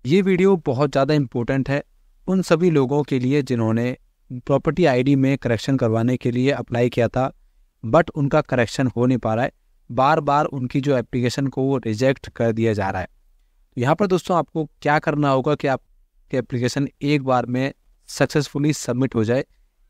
ये वीडियो बहुत ज़्यादा इम्पोर्टेंट है उन सभी लोगों के लिए जिन्होंने प्रॉपर्टी आईडी में करेक्शन करवाने के लिए अप्लाई किया था, बट उनका करेक्शन हो नहीं पा रहा है। बार बार उनकी जो एप्लीकेशन को वो रिजेक्ट कर दिया जा रहा है। तो यहाँ पर दोस्तों आपको क्या करना होगा कि आपकी एप्लीकेशन एक बार में सक्सेसफुली सबमिट हो जाए,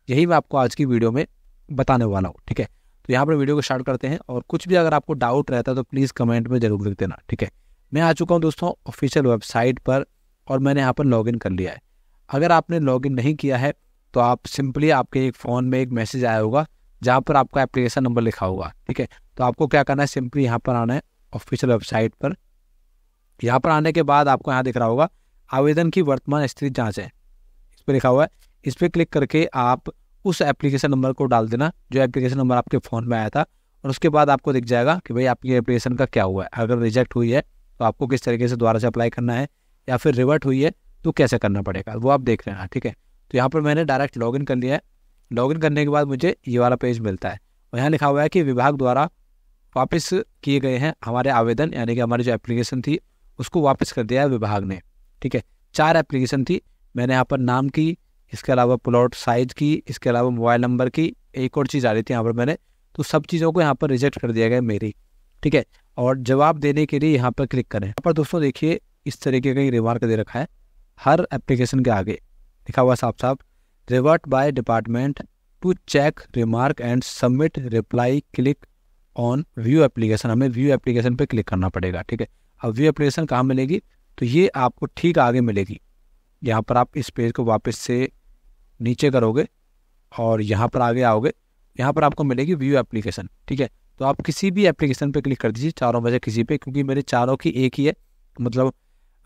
यही मैं आपको आज की वीडियो में बताने वाला हूँ। ठीक है, तो यहाँ पर वीडियो को स्टार्ट करते हैं। और कुछ भी अगर आपको डाउट रहता है तो प्लीज़ कमेंट में ज़रूर लिख देना। ठीक है, मैं आ चुका हूँ दोस्तों ऑफिशियल वेबसाइट पर और मैंने यहाँ पर लॉगिन कर लिया है। अगर आपने लॉगिन नहीं किया है तो आप सिंपली आपके एक फ़ोन में एक मैसेज आया होगा जहाँ पर आपका एप्लीकेशन नंबर लिखा होगा। ठीक है, तो आपको क्या करना है, सिंपली यहाँ पर आना है ऑफिशियल वेबसाइट पर। यहाँ पर आने के बाद आपको यहाँ दिख रहा होगा आवेदन की वर्तमान स्थिति जाँच है, इस पर लिखा हुआ है। इस पर क्लिक करके आप उस एप्लीकेशन नंबर को डाल देना जो एप्लीकेशन नंबर आपके फ़ोन में आया था, और उसके बाद आपको दिख जाएगा कि भाई आपकी एप्लीकेशन का क्या हुआ है। अगर रिजेक्ट हुई है तो आपको किस तरीके से दोबारा से अप्लाई करना है, या फिर रिवर्ट हुई है तो कैसे करना पड़ेगा, वो आप देख लेना। ठीक है, तो यहाँ पर मैंने डायरेक्ट लॉगिन कर लिया है। लॉगिन करने के बाद मुझे ये वाला पेज मिलता है और यहाँ लिखा हुआ है कि विभाग द्वारा वापस किए गए हैं हमारे आवेदन, यानी कि हमारी जो एप्लीकेशन थी उसको वापस कर दिया है विभाग ने। ठीक है, 4 एप्लीकेशन थी, मैंने यहाँ पर नाम की, इसके अलावा प्लॉट साइज की, इसके अलावा मोबाइल नंबर की, एक और चीज़ आ रही थी यहाँ पर मैंने, तो सब चीज़ों को यहाँ पर रिजेक्ट कर दिया गया मेरी। ठीक है, और जवाब देने के लिए यहाँ पर क्लिक करें। यहाँ पर दोस्तों देखिए इस तरीके का ही रिमार्क दे रखा है हर एप्लीकेशन के आगे, लिखा हुआ साफ साफ, revert by department to check remark and submit reply, click on view application. हमें व्यू एप्लीकेशन पे क्लिक करना पड़ेगा। ठीक है, अब व्यू एप्लीकेशन कहाँ मिलेगी, तो ये आपको ठीक आगे मिलेगी। यहाँ पर आप इस पेज को वापस से नीचे करोगे और यहाँ पर आगे आओगे, यहाँ पर आपको मिलेगी व्यू एप्लीकेशन। ठीक है, तो आप किसी भी एप्लीकेशन पे क्लिक कर दीजिए, चारों में से किसी पे, क्योंकि मेरे चारों की एक ही है, मतलब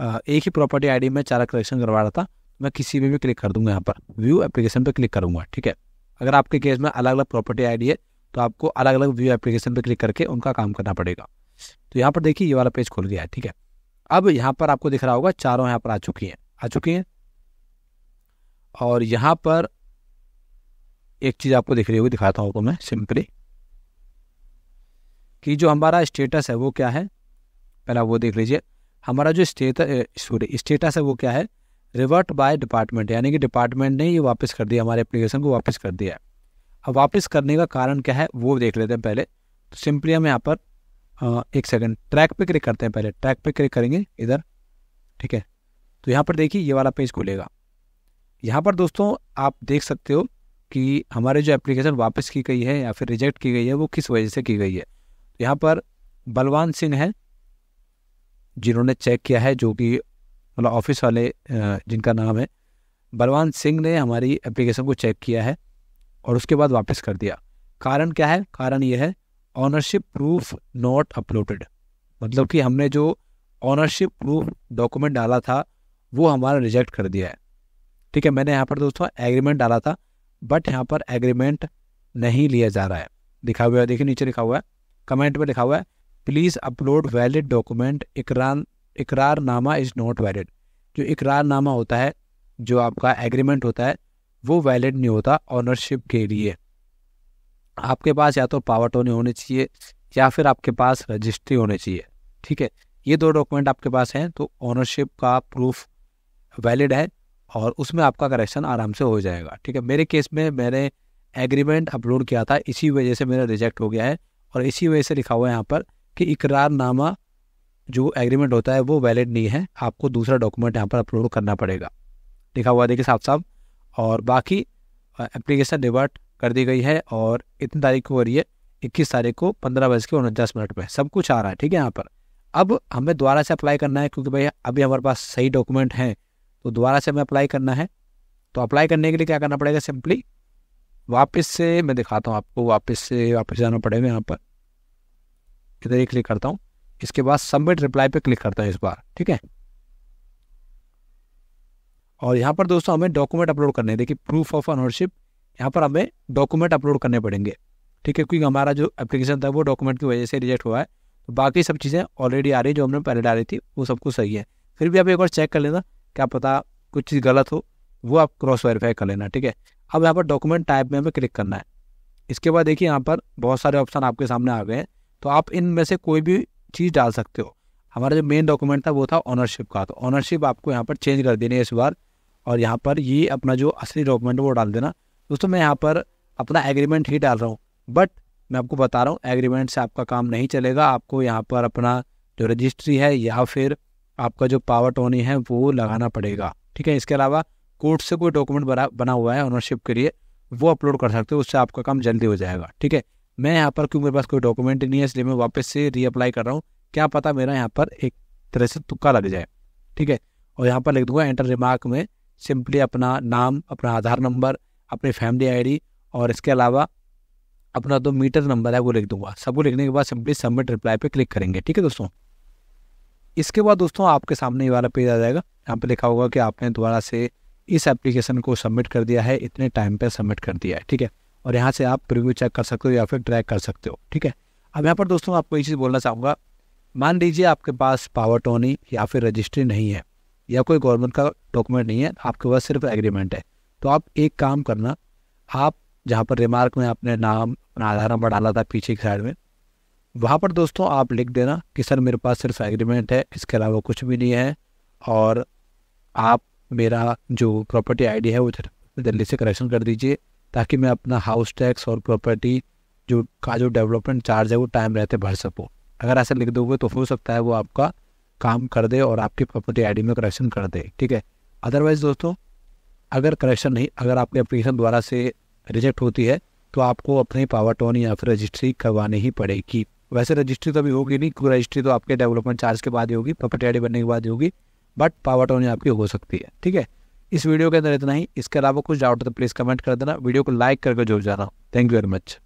एक ही प्रॉपर्टी आईडी में 4 करेक्शन करवा रहा था। मैं किसी में भी क्लिक कर दूंगा, यहाँ पर व्यू एप्लीकेशन पे क्लिक करूंगा। ठीक है, अगर आपके केस में अलग अलग प्रॉपर्टी आईडी है तो आपको अलग अलग व्यू एप्लीकेशन पे क्लिक करके उनका काम करना पड़ेगा। तो यहाँ पर देखिए ये वाला पेज खुल गया है। ठीक है, अब यहाँ पर आपको दिख रहा होगा चारों यहाँ पर आ चुकी हैं। और यहाँ पर एक चीज़ आपको दिख रही होगी, दिखाता हूँ आपको मैं सिंपली, कि जो हमारा स्टेटस है वो क्या है, पहला वो देख लीजिए। हमारा जो स्टेटस है वो क्या है, रिवर्ट बाय डिपार्टमेंट, यानी कि डिपार्टमेंट ने ये वापस कर दिया, हमारे एप्लीकेशन को वापस कर दिया है। अब वापस करने का कारण क्या है वो देख लेते हैं पहले। तो सिंपली हम यहाँ पर एक सेकंड ट्रैक पे क्लिक करते हैं, पहले ट्रैक पे क्लिक करेंगे इधर। ठीक है, तो यहाँ पर देखिए ये वाला पेज खुलेगा। यहाँ पर दोस्तों आप देख सकते हो कि हमारे जो एप्लीकेशन वापस की गई है या फिर रिजेक्ट की गई है वो किस वजह से की गई है। तो यहाँ पर बलवान सिंह है जिन्होंने चेक किया है, जो कि मतलब ऑफिस वाले जिनका नाम है बलवान सिंह ने हमारी एप्लीकेशन को चेक किया है और उसके बाद वापस कर दिया। कारण क्या है, कारण ये है ऑनरशिप प्रूफ नॉट अपलोडेड, मतलब कि हमने जो ऑनरशिप प्रूफ डॉक्यूमेंट डाला था वो हमारा रिजेक्ट कर दिया है। ठीक है, मैंने यहाँ पर दोस्तों एग्रीमेंट डाला था, बट यहाँ पर एग्रीमेंट नहीं लिया जा रहा है। लिखा हुआ है, देखिए नीचे लिखा हुआ है, कमेंट में लिखा हुआ है, प्लीज़ अपलोड वैलिड डॉक्यूमेंट, इकरारनामा इज़ नॉट वैलिड। जो इकरारनामा होता है, जो आपका एग्रीमेंट होता है, वो वैलिड नहीं होता ऑनरशिप के लिए। आपके पास या तो पावर टोनी होनी चाहिए या फिर आपके पास रजिस्ट्री होनी चाहिए। ठीक है, ये 2 डॉक्यूमेंट आपके पास हैं तो ऑनरशिप का प्रूफ वैलिड है और उसमें आपका करेक्शन आराम से हो जाएगा। ठीक है, मेरे केस में मैंने एग्रीमेंट अपलोड किया था, इसी वजह से मेरा रिजेक्ट हो गया है और इसी वजह से लिखा हुआ है यहाँ पर कि इकरारनामा जो एग्रीमेंट होता है वो वैलिड नहीं है, आपको दूसरा डॉक्यूमेंट यहाँ पर अपलोड करना पड़ेगा। लिखा हुआ देखिए साफ साफ। और बाकी एप्लीकेशन रिवर्ट कर दी गई है और इतनी तारीख को हो रही है, 21 तारीख को 15:49 में सब कुछ आ रहा है। ठीक है, यहाँ पर अब हमें दोबारा से अप्लाई करना है, क्योंकि भाई अभी हमारे पास सही डॉक्यूमेंट हैं तो दोबारा से हमें अप्लाई करना है। तो अप्लाई करने के लिए क्या करना पड़ेगा, सिंपली वापस से मैं दिखाता हूँ आपको, वापस जाना पड़ेगा। यहाँ पर इधर ही क्लिक करता हूँ, इसके बाद सबमिट रिप्लाई पे क्लिक करता हूँ इस बार। ठीक है, और यहाँ पर दोस्तों हमें डॉक्यूमेंट अपलोड करने हैं। देखिए प्रूफ ऑफ ओनरशिप, यहाँ पर हमें डॉक्यूमेंट अपलोड करने पड़ेंगे। ठीक है, क्योंकि हमारा जो एप्लीकेशन था वो डॉक्यूमेंट की वजह से रिजेक्ट हुआ है, तो बाकी सब चीज़ें ऑलरेडी आ रही जो हमने पहले डाली थी वो सब कुछ सही है। फिर भी आप एक बार चेक कर लेना, क्या पता कुछ चीज़ गलत हो, वो आप क्रॉस वेरीफाई कर लेना। ठीक है, अब यहाँ पर डॉक्यूमेंट टाइप में हमें क्लिक करना है। इसके बाद देखिए यहाँ पर बहुत सारे ऑप्शन आपके सामने आ गए हैं, तो आप इनमें से कोई भी चीज़ डाल सकते हो। हमारा जो मेन डॉक्यूमेंट था वो था ऑनरशिप का, तो ऑनरशिप आपको यहाँ पर चेंज कर देनी है इस बार, और यहाँ पर ये अपना जो असली डॉक्यूमेंट वो डाल देना। दोस्तों मैं यहाँ पर अपना एग्रीमेंट ही डाल रहा हूँ, बट मैं आपको बता रहा हूँ एग्रीमेंट से आपका काम नहीं चलेगा। आपको यहाँ पर अपना जो रजिस्ट्री है या फिर आपका जो पावर टोनी है वो लगाना पड़ेगा, ठीक है। इसके अलावा कोर्ट से कोई डॉक्यूमेंट बना हुआ है ऑनरशिप के लिए, वो अपलोड कर सकते हो, उससे आपका काम जल्दी हो जाएगा, ठीक है। मैं यहाँ पर क्योंकि मेरे पास कोई डॉक्यूमेंट नहीं है इसलिए मैं वापस से रीअप्लाई कर रहा हूँ, क्या पता मेरा यहाँ पर एक तरह से तुक्का लग जाए, ठीक है। और यहाँ पर लिख दूंगा एंटर रिमार्क में सिंपली अपना नाम, अपना आधार नंबर, अपनी फैमिली आईडी और इसके अलावा अपना जो मीटर नंबर है वो लिख दूंगा। सबको लिखने के बाद सिंपली सबमिट रिप्लाई पे क्लिक करेंगे, ठीक है दोस्तों। इसके बाद दोस्तों आपके सामने ये वाला पेज आ जाएगा, यहाँ पे लिखा होगा कि आपने दोबारा से इस एप्लीकेशन को सबमिट कर दिया है, इतने टाइम पे सबमिट कर दिया है, ठीक है। और यहाँ से आप प्रीव्यू चेक कर सकते हो या फिर ट्रैक कर सकते हो, ठीक है। अब यहाँ पर दोस्तों आपको ये चीज़ बोलना चाहूँगा, मान लीजिए आपके पास पावर टोनी या फिर रजिस्ट्री नहीं है या कोई गवर्नमेंट का डॉक्यूमेंट नहीं है, आपके पास सिर्फ एग्रीमेंट है, तो आप एक काम करना, आप जहाँ पर रिमार्क में आपने नाम अपना आधार नंबर डाला था पीछे की साइड में, वहाँ पर दोस्तों आप लिख देना कि सर मेरे पास सिर्फ एग्रीमेंट है, इसके अलावा कुछ भी नहीं है, और आप मेरा जो प्रॉपर्टी आईडी है वो जल्दी से करेक्शन कर दीजिए ताकि मैं अपना हाउस टैक्स और प्रॉपर्टी जो डेवलपमेंट चार्ज है वो टाइम रहते भर सकूँ। अगर ऐसा लिख दोगे तो हो सकता है वो आपका काम कर दे और आपकी प्रॉपर्टी आईडी में करेक्शन कर दे, ठीक है। अदरवाइज़ दोस्तों अगर करेक्शन नहीं, अगर आपकी एप्लीकेशन दोबारा से रिजेक्ट होती है तो आपको अपनी पावर टोनी या फिर रजिस्ट्री करवानी ही पड़ेगी। वैसे रजिस्ट्री तो अभी होगी नहीं, क्योंकि रजिस्ट्री तो आपके डेवलपमेंट चार्ज के बाद ही होगी, प्रॉपर्टी आईडी बनने के बाद ही होगी, बट पावर टोनी आपकी हो सकती है, ठीक है। इस वीडियो के अंदर इतना ही। इसके अलावा कुछ डाउट है तो प्लीज़ कमेंट कर देना, वीडियो को लाइक करके जुड़ जाना। Thank you very much.